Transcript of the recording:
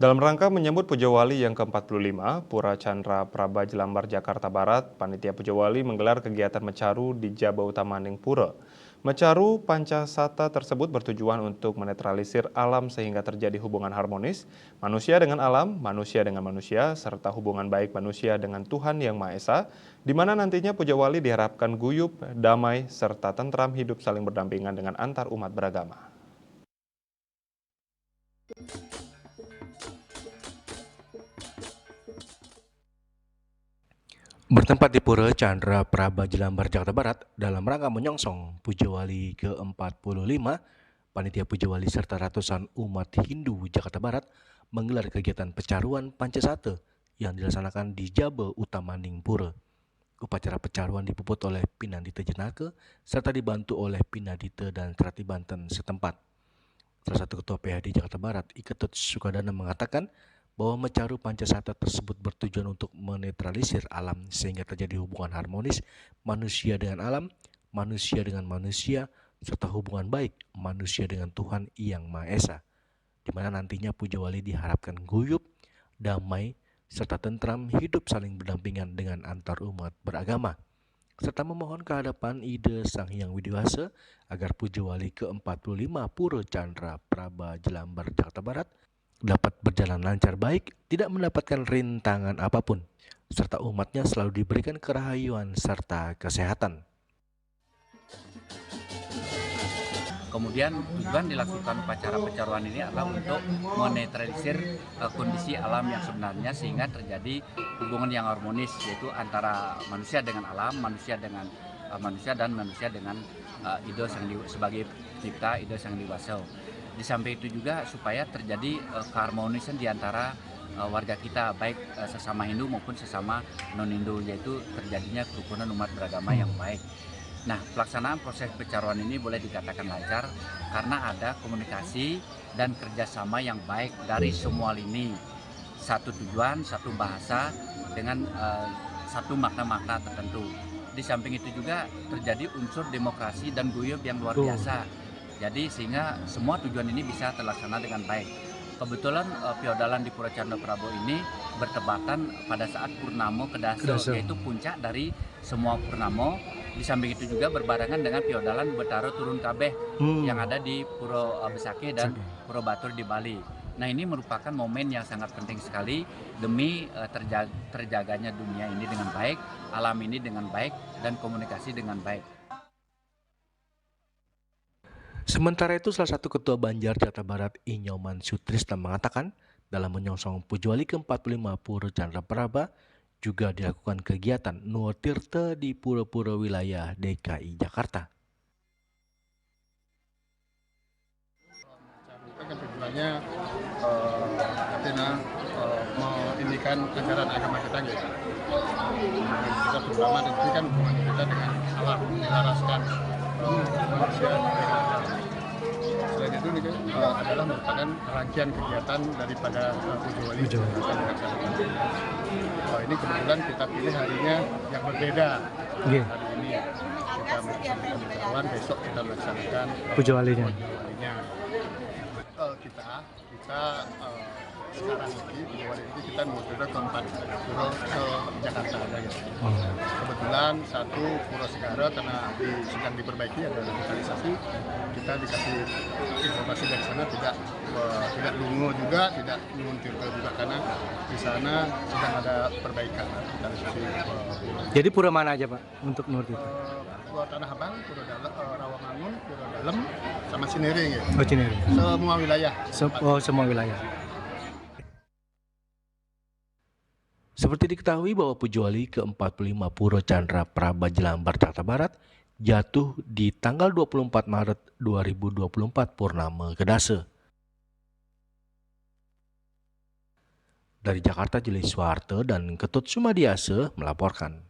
Dalam rangka menyambut Puja Wali yang ke-45, Pura Chandra Praba Jelambar, Jakarta Barat, Panitia Puja Wali menggelar kegiatan mecaru di Jaba Utamaning Pura. Mecaru Pancasata tersebut bertujuan untuk menetralisir alam sehingga terjadi hubungan harmonis, manusia dengan alam, manusia dengan manusia, serta hubungan baik manusia dengan Tuhan Yang Maha Esa, di mana nantinya Puja Wali diharapkan guyup, damai, serta tentram hidup saling berdampingan dengan antar umat beragama. Bertempat di Pura Chandra Praba Jelambar, Jakarta Barat, dalam rangka menyongsong Puja Wali ke-45, Panitia Puja Wali serta ratusan umat Hindu Jakarta Barat menggelar kegiatan pecaruan Pancasata yang dilaksanakan di Jaba Utamaning Pura. Upacara pecaruan dipuput oleh Pinandita Jenaka serta dibantu oleh Pinandita dan Trati Banten setempat. Salah satu Ketua PHD Jakarta Barat, Iketut Sukadana, mengatakan bahwa mecaru Pancasata tersebut bertujuan untuk menetralisir alam sehingga terjadi hubungan harmonis manusia dengan alam, manusia dengan manusia, serta hubungan baik manusia dengan Tuhan Yang Maha Esa, di mana nantinya Puja Wali diharapkan guyup, damai, serta tentram hidup saling berdampingan dengan antar umat beragama, serta memohon kehadapan Ida Sang Hyang Widiwasa agar Puja Wali ke-45 Pura Chandra Praba Jelambar, Jakarta Barat dapat berjalan lancar baik, tidak mendapatkan rintangan apapun, serta umatnya selalu diberikan kerahayuan serta kesehatan. Kemudian tujuan dilakukan upacara pecaruan ini adalah untuk menetralisir kondisi alam yang sebenarnya sehingga terjadi hubungan yang harmonis, yaitu antara manusia dengan alam, manusia dengan manusia, dan manusia dengan Ida sebagai pencipta, Ida Sang Dewasa. Di samping itu juga supaya terjadi keharmonisan di antara warga kita, baik sesama Hindu maupun sesama non-Hindu, yaitu terjadinya kerukunan umat beragama yang baik. Nah, pelaksanaan proses pecaruan ini boleh dikatakan lancar karena ada komunikasi dan kerjasama yang baik dari semua lini. Satu tujuan, satu bahasa dengan satu makna-makna tertentu. Di samping itu juga terjadi unsur demokrasi dan guyup yang luar biasa. Jadi sehingga semua tujuan ini bisa terlaksana dengan baik. Kebetulan Piodalan di Pura Chandra Praba ini bertepatan pada saat Purnama Kedasa, yaitu puncak dari semua Purnama. Di samping itu juga berbarengan dengan Piodalan Betara Turun Kabeh yang ada di Pura Besake dan Pura Batur di Bali. Nah, ini merupakan momen yang sangat penting sekali demi terjaganya dunia ini dengan baik, alam ini dengan baik, dan komunikasi dengan baik. Sementara itu, salah satu Ketua Banjar Jakarta Barat, Inyoman Sutrisna, mengatakan dalam menyongsong Puja Wali ke-45 Pura Chandra Praba juga dilakukan kegiatan Nuwun Tirta di pura-pura wilayah DKI Jakarta. Tujuannya mengindikan ajaran agama kita gitu. Kita bersama dan ini kan hubungan kita dengan alam, menyelaraskan manusia dengan alam. Selain itu adalah merupakan rangkaian kegiatan daripada Puja Wali yang dilaksanakan. Ini kebetulan kita pilih harinya yang berbeda. Hari ini kita melaksanakan pecaruan, besok kita melaksanakan Puja Walinya. Kita sekarang ini Puja Wali ini kita menuju ke 4 pura ke Jakarta ada ya. Kebetulan satu Pura Segara karena sedang diperbaiki, ada revitalisasi, kita dikasih informasi dari sana tidak lungo juga, tidak Nuwun Tirta juga karena di sana sedang ada perbaikan revitalisasi. Jadi pura mana aja Pak untuk Nuwun Tirta? Pura Tanah Abang, Pura Rawamangun, Pura Dalem, sama Cinere ya. Oh, Cinere. Semua wilayah. Semua wilayah. Seperti diketahui bahwa Puja Wali ke-45 Pura Chandra Praba Jelambar, Jakarta Barat jatuh di tanggal 24 Maret 2024 Purnama Kedasa. Dari Jakarta, Jeli Suharto dan Ketut Sumadiasa melaporkan.